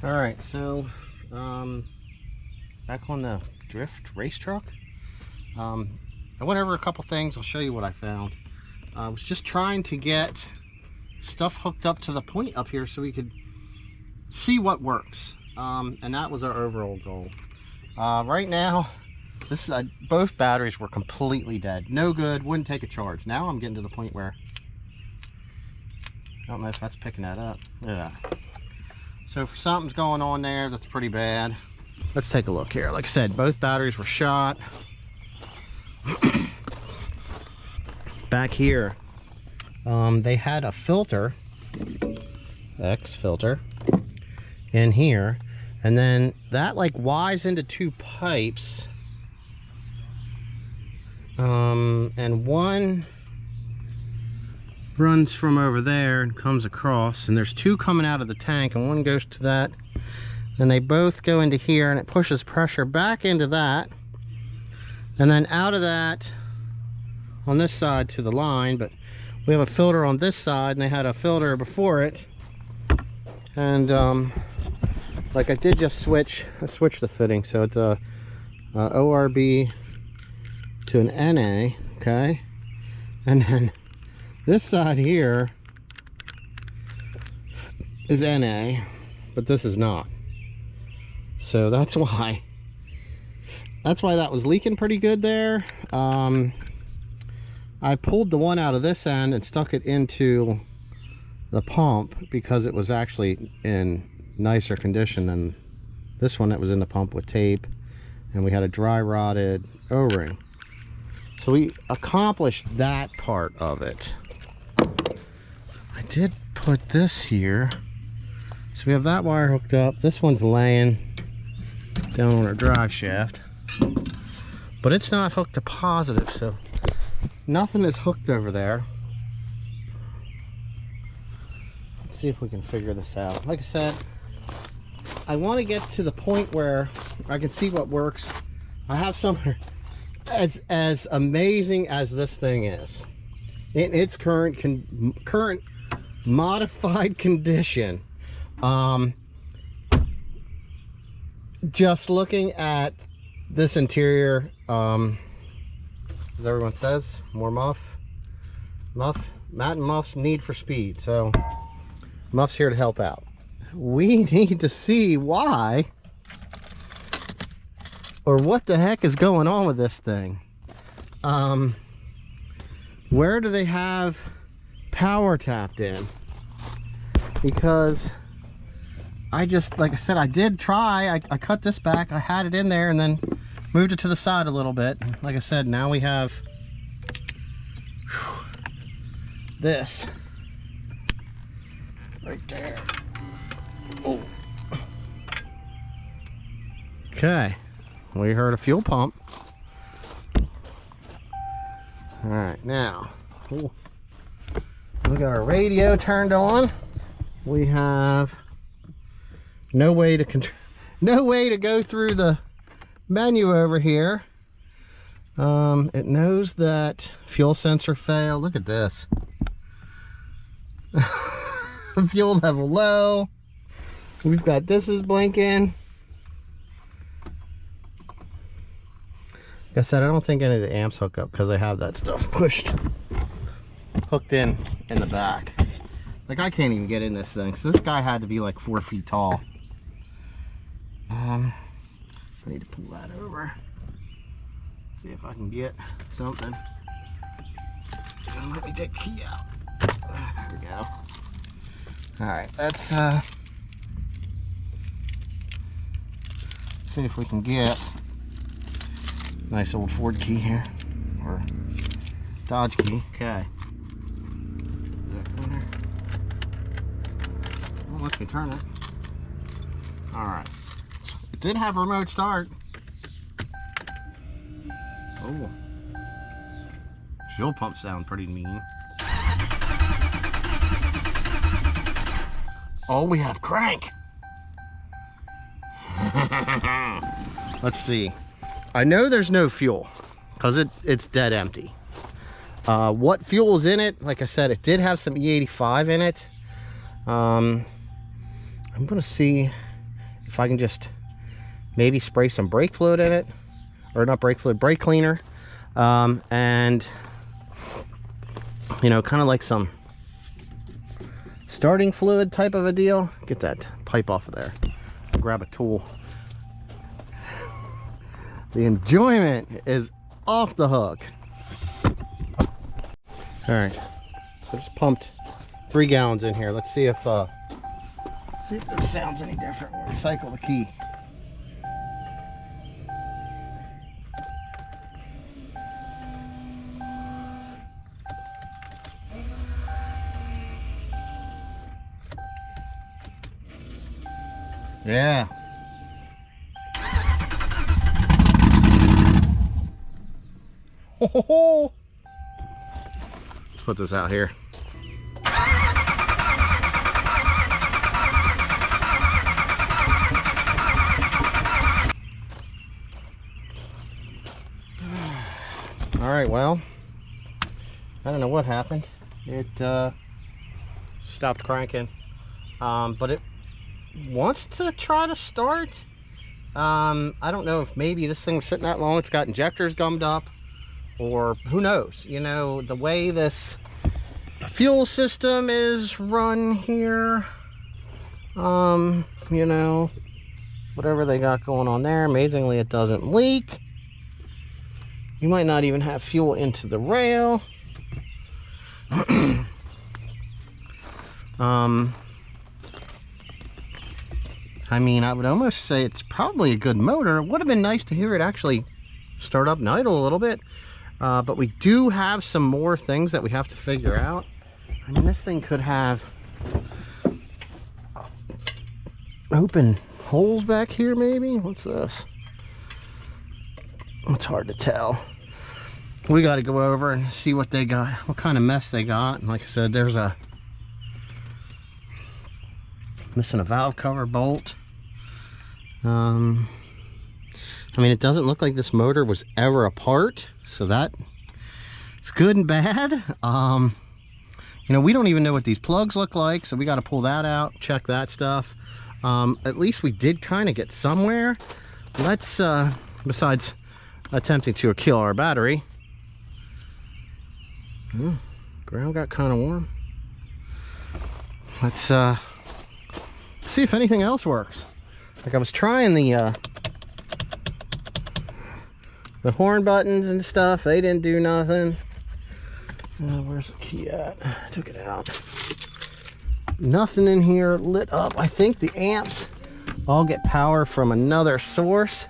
All right, so back on the drift race truck. I went over a couple things. I'll show you what I found. I was just trying to get stuff hooked up to the point up here so we could see what works, and that was our overall goal. Right now, this is both batteries were completely dead, no good, wouldn't take a charge. Now I'm getting to the point where I don't know if that's picking that up. Yeah. So if something's going on there, that's pretty bad. Let's take a look here. Like I said, both batteries were shot. Back here, they had a filter, X filter, in here, and then that like wires into two pipes, and one runs from over there and comes across, and there's two coming out of the tank, and one goes to that, and they both go into here, and it pushes pressure back into that, and then out of that on this side to the line. But we have a filter on this side, and they had a filter before it, and like I did just switch the fitting, so it's a ORB to an NA, okay, and then this side here is NA, but this is not. So that's why that was leaking pretty good there. I pulled the one out of this end and stuck it into the pump because it was actually in nicer condition than this one that was in the pump with tape, and we had a dry rotted O-ring. So we accomplished that part of it. I did put this here, so we have that wire hooked up. This one's laying down on our drive shaft, but it's not hooked to positive, so nothing is hooked over there. Let's see if we can figure this out. Like I said, I want to get to the point where I can see what works. I have some, as amazing as this thing is, in its current modified condition, just looking at this interior, as everyone says, more Matt and Muff's need for speed, so Muff's here to help out. We need to see why or what the heck is going on with this thing. Where do they have power tapped in? Because I just, like I said, I did try. I cut this back, I had it in there, and then moved it to the side a little bit. Like I said, now we have this right there. Ooh. Okay, we heard a fuel pump. All right, now we got our radio turned on. We have no way to go through the menu over here. It knows that fuel sensor failed. Look at this. Fuel level low. We've got this is blinking. Like I said, I don't think any of the amps hook up because I have that stuff hooked in the back. Like, I can't even get in this thing, so this guy had to be like 4 feet tall. I need to pull that over, see if I can get something. Let me take the key out. There we go. All right, let's see if we can get a nice old Ford key here, or Dodge key. Okay. Well, let me turn it. All right. It did have a remote start. Oh. Fuel pump sound pretty mean. Oh, we have crank. Let's see. I know there's no fuel because it's dead empty. What fuel is in it? Like I said, it did have some E85 in it. I'm gonna see if I can just maybe spray some brake fluid in it, or not brake fluid, brake cleaner, and you know, kind of like some starting fluid type of a deal. Get that pipe off of there. Grab a tool. The enjoyment is off the hook. All right, so just pumped 3 gallons in here. Let's see if this sounds any different. We'll recycle the key. Yeah. Ho, ho, ho. Let's put this out here. All right, well, I don't know what happened. It stopped cranking, but it wants to try to start. I don't know if maybe this thing's sitting that long, it's got injectors gummed up, or who knows. You know, the way this fuel system is run here, you know, whatever they got going on there, amazingly it doesn't leak. You might not even have fuel into the rail. I mean, I would almost say it's probably a good motor. It would have been nice to hear it actually start up and idle a little bit. But we do have some more things that we have to figure out. I mean, this thing could have open holes back here, maybe. What's this? It's hard to tell. We got to go over and see what they got, what kind of mess they got. And like I said, there's a missing a valve cover bolt. I mean, it doesn't look like this motor was ever apart, so that it's good and bad. You know, we don't even know what these plugs look like, so we got to pull that out, check that stuff. At least we did kind of get somewhere. Let's besides attempting to kill our battery. Ground got kind of warm. Let's see if anything else works. Like, I was trying the horn buttons and stuff. They didn't do nothing. Where's the key at? I took it out. Nothing in here lit up. I think the amps all get power from another source.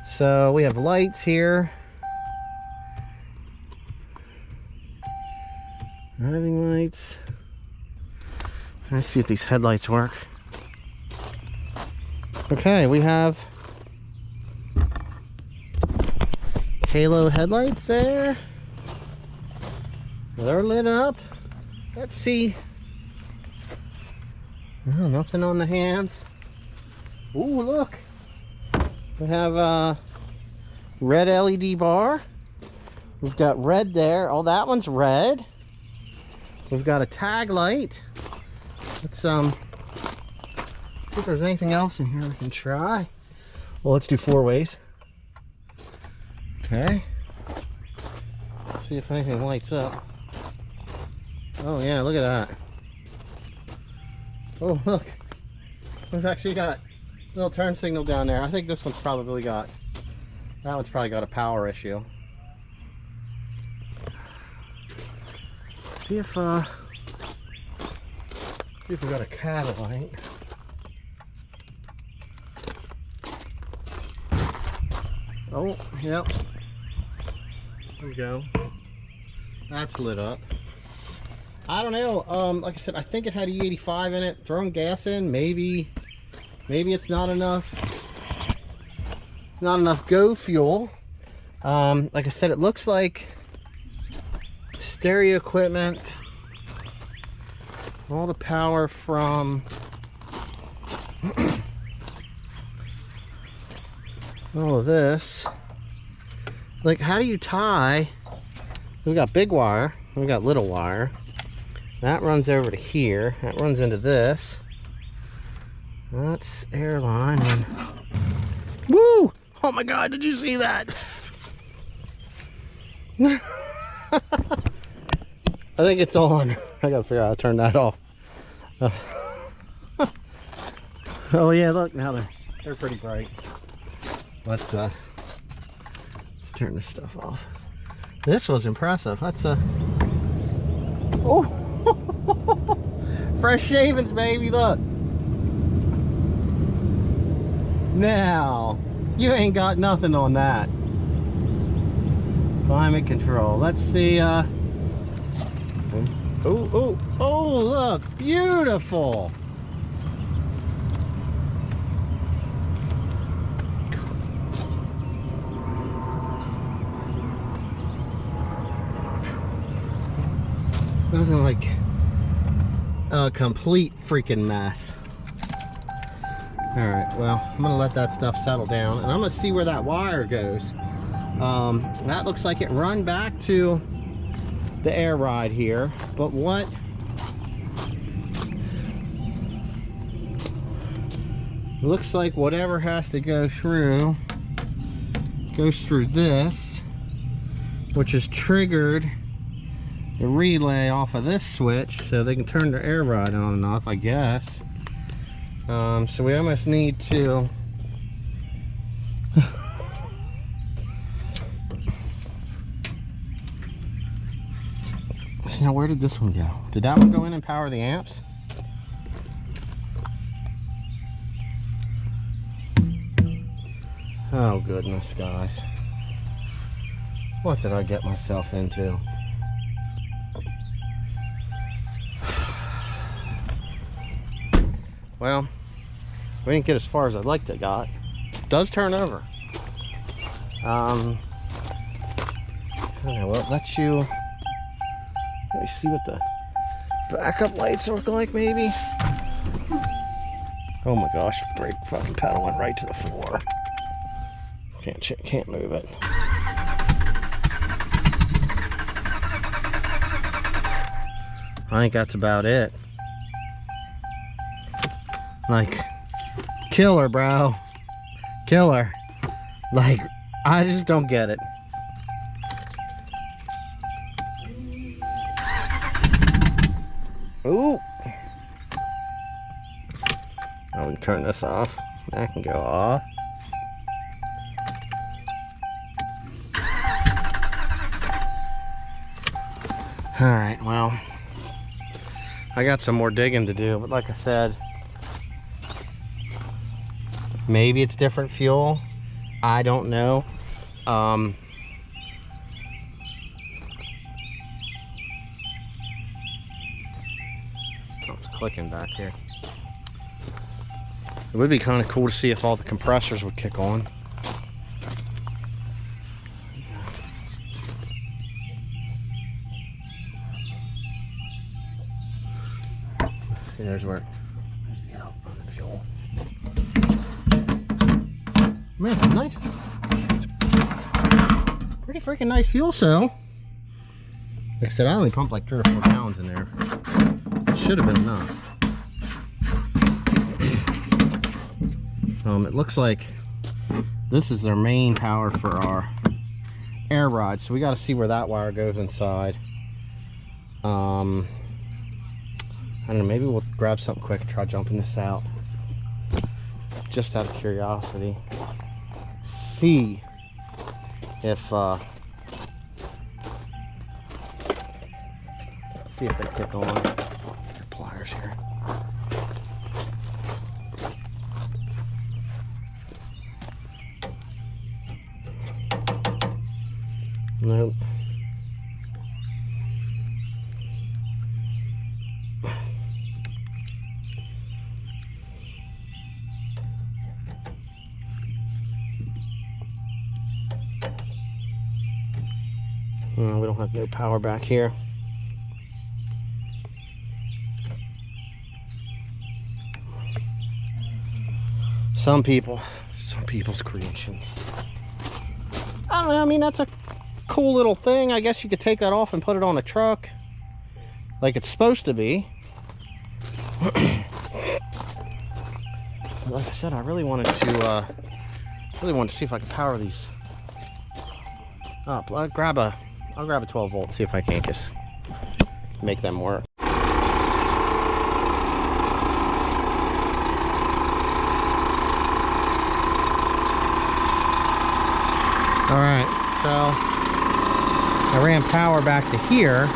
So we have lights here. Driving lights. Let's see if these headlights work. Okay, we have halo headlights there. They're lit up. Let's see. Oh, nothing on the hands. Ooh, look. We have a red LED bar. We've got red there. Oh, that one's red. We've got a tag light. Let's see if there's anything else in here we can try. Well, let's do 4 ways. Okay. See if anything lights up. Oh yeah, look at that. Oh look, we've actually got a little turn signal down there. I think this one's probably got, that one's probably got a power issue. See if we got a catalyte. Oh, yep. There we go. That's lit up. I don't know. Like I said, I think it had E85 in it. Throwing gas in, maybe it's not enough. Not enough go fuel. Like I said, it looks like stereo equipment. All the power from all of this. Like, how do you tie? We got big wire, we got little wire. That runs over to here, that runs into this. That's airline. And... Woo! Oh my God, did you see that? I think it's on. I gotta figure out how to turn that off. Oh yeah, look, now they're pretty bright. Let's turn this stuff off. This was impressive. That's oh, fresh shavings, baby. Look. Now, you ain't got nothing on that. Climate control. Let's see. Oh, look, beautiful. Nothing like a complete freaking mess. All right, well, I'm gonna let that stuff settle down, and I'm gonna see where that wire goes. That looks like it run back to the air ride here, but what? Looks like whatever has to go through goes through this, which is triggered the relay off of this switch so they can turn their air ride on and off, I guess. So we almost need to so now where did this one go? Did that one go in and power the amps? Oh goodness, guys, what did I get myself into? Well, we didn't get as far as I'd like to got. It does turn over. I don't know, well, let me see what the backup lights look like, maybe. Oh my gosh, brake fucking pedal went right to the floor. Can't move it. I think that's about it. Like, killer, bro. Killer. Like, I just don't get it. Ooh. Oh, we can turn this off. That can go off. Alright, well, I got some more digging to do, but like I said, maybe it's different fuel. I don't know. It's clicking back here. It would be kind of cool to see if all the compressors would kick on. See, there's the out on the fuel. Man, it's nice. Pretty freaking nice fuel cell. Like I said, I only pumped like 3 or 4 gallons in there. It should have been enough. It looks like this is their main power for our air ride, so we got to see where that wire goes inside. I don't know, maybe we'll grab something quick and try jumping this out, just out of curiosity. See if they kick on. Your pliers here. Nope. We don't have no power back here. Some people's creations. I don't know, I mean, that's a cool little thing. I guess you could take that off and put it on a truck like it's supposed to be. like I said, I really wanted to see if I could power these up. I'll grab a 12 volt, see if I can't just make them work. All right, so I ran power back to here,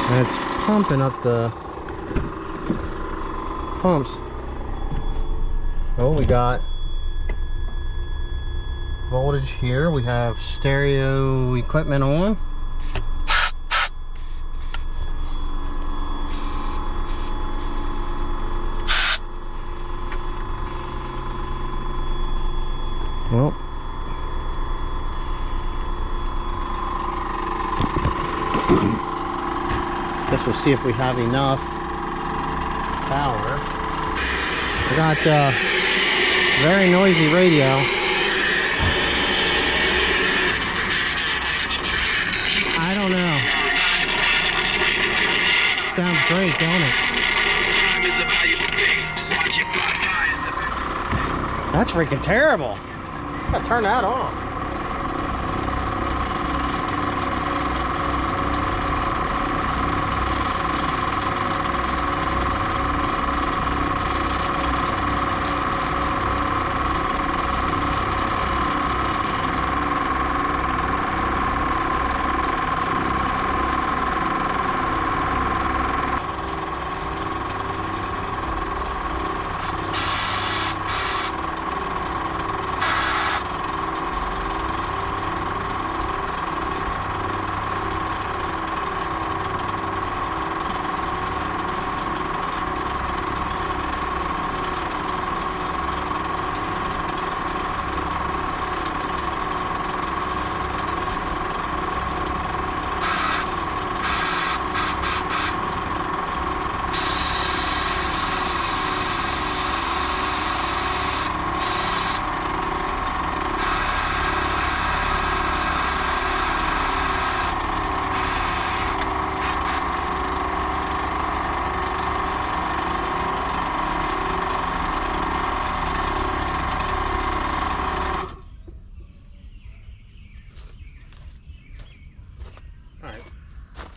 and it's pumping up the pumps. Oh, we got voltage here. We have stereo equipment on. Well, guess we'll see if we have enough power. We got very noisy radio. I don't know. Sounds great, don't it? That's freaking terrible. I gotta turn that off.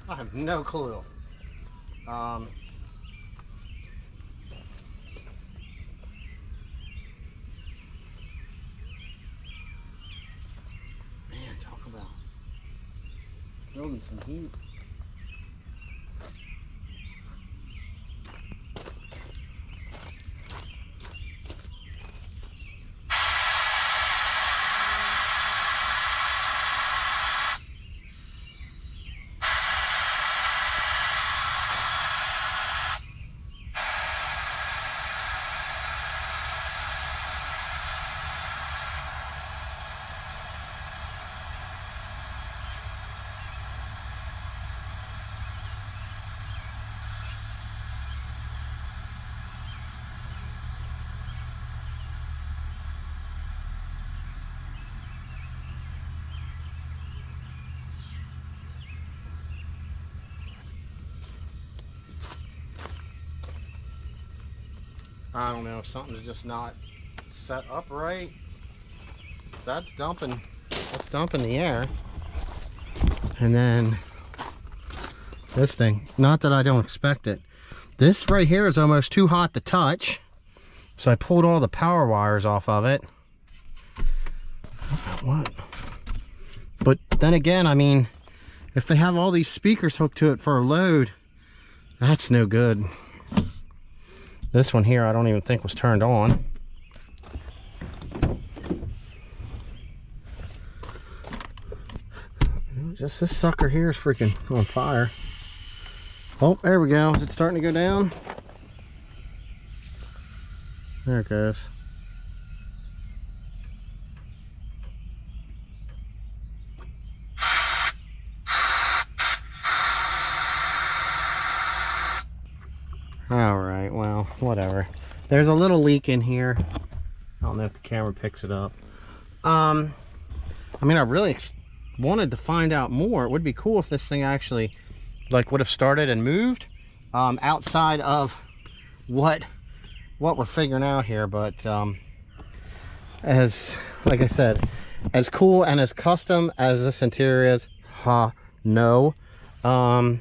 I have no clue. Man, talk about building some heat. I don't know if something's just not set up right. That's dumping the air. And then this thing, not that I don't expect it. This right here is almost too hot to touch. So I pulled all the power wires off of it. What? But then again, I mean, if they have all these speakers hooked to it for a load, that's no good. This one here, I don't even think was turned on. Just this sucker here is freaking on fire. Oh, there we go. Is it starting to go down? There it goes. Alright, well, whatever. There's a little leak in here. I don't know if the camera picks it up. I mean, I really wanted to find out more. It would be cool if this thing actually, like, would have started and moved outside of what what we're figuring out here, but as like I said, as cool and as custom as this interior is, no. I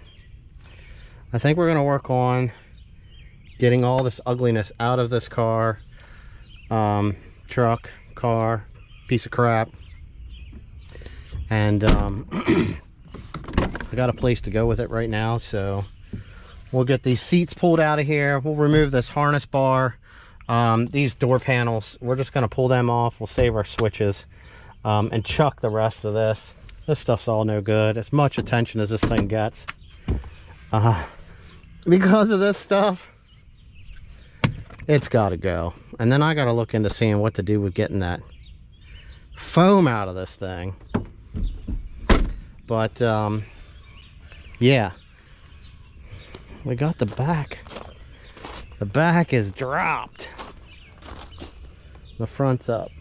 think we're gonna work on getting all this ugliness out of this car, truck, car, piece of crap. And I got a place to go with it right now, so we'll get these seats pulled out of here. We'll remove this harness bar. These door panels, we're just going to pull them off. We'll save our switches and chuck the rest of this. This stuff's all no good. As much attention as this thing gets. Because of this stuff, it's got to go. And then I got to look into seeing what to do with getting that foam out of this thing. But yeah, we got the back. The back is dropped. The front's up.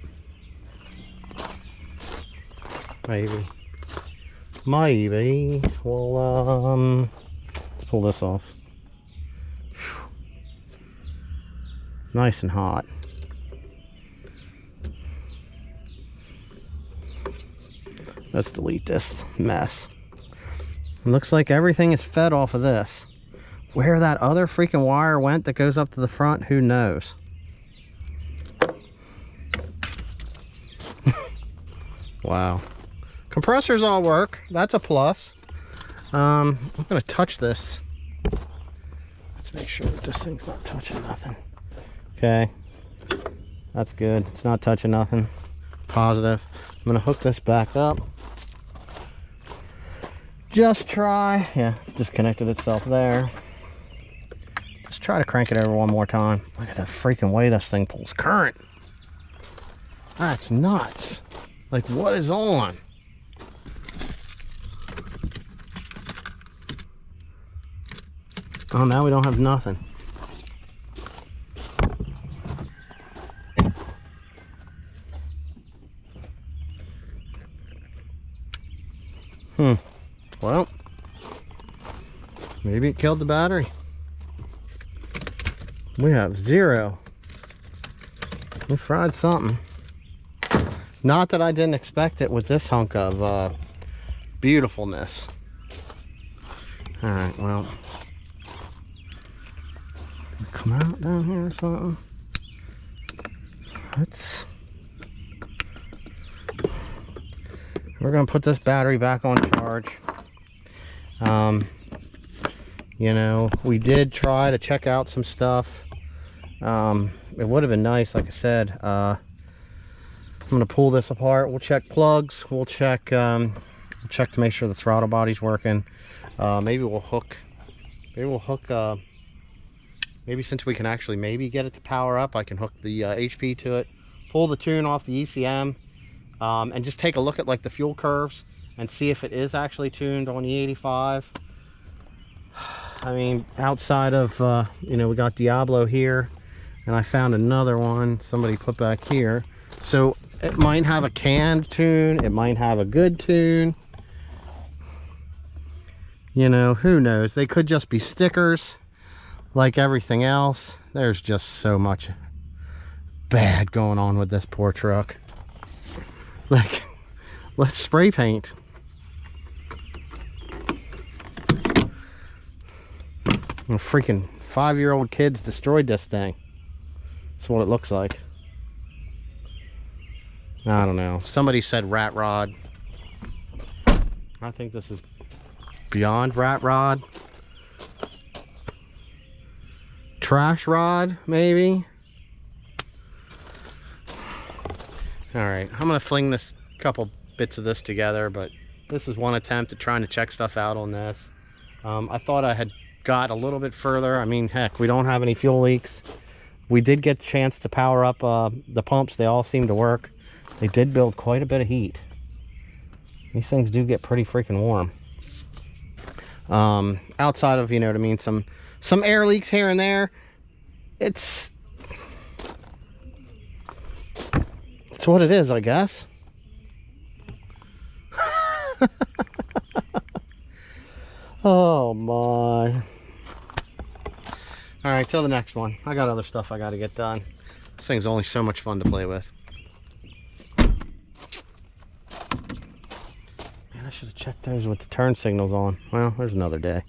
Maybe. Well, let's pull this off. Whew. Nice and hot. Let's delete this mess. It looks like everything is fed off of this. Where that other freaking wire went that goes up to the front, who knows? Wow. Compressors all work. That's a plus. I'm gonna touch this. Let's make sure that this thing's not touching nothing. Okay. That's good. It's not touching nothing. Positive. I'm gonna hook this back up. Just try. Yeah, it's disconnected itself there. Just try to crank it over one more time. Look at the freaking way this thing pulls current. That's nuts. Like, what is on? Oh, now we don't have nothing. Well, maybe it killed the battery. We have 0. We fried something. Not that I didn't expect it with this hunk of beautifulness. All right, well, come out down here or something. We're gonna put this battery back on charge. You know, we did try to check out some stuff. It would have been nice, like I said. I'm gonna pull this apart. We'll check plugs. We'll check to make sure the throttle body's working. Maybe we'll hook. Maybe since we can actually maybe get it to power up, I can hook the HP to it, pull the tune off the ECM, and just take a look at like the fuel curves and see if it is actually tuned on the 85. I mean, outside of you know, we got Diablo here, and I found another one somebody put back here. So it might have a canned tune, it might have a good tune. You know, who knows? They could just be stickers like everything else. There's just so much bad going on with this poor truck. Like, let's spray paint. And freaking 5-year-old kids destroyed this thing. That's what it looks like. I don't know. Somebody said rat rod. I think this is beyond rat rod. Trash rod, maybe. All right, I'm gonna fling this couple bits of this together, but this is one attempt at trying to check stuff out on this. I thought I had got a little bit further. I mean, heck, we don't have any fuel leaks. We did get the chance to power up the pumps. They all seem to work. They did build quite a bit of heat. These things do get pretty freaking warm. Outside of, you know what I mean, some air leaks here and there. It's what it is, I guess. Oh my. All right, till the next one. I got other stuff I got to get done. This thing's only so much fun to play with. Man, I should have checked those with the turn signals on. Well, there's another day.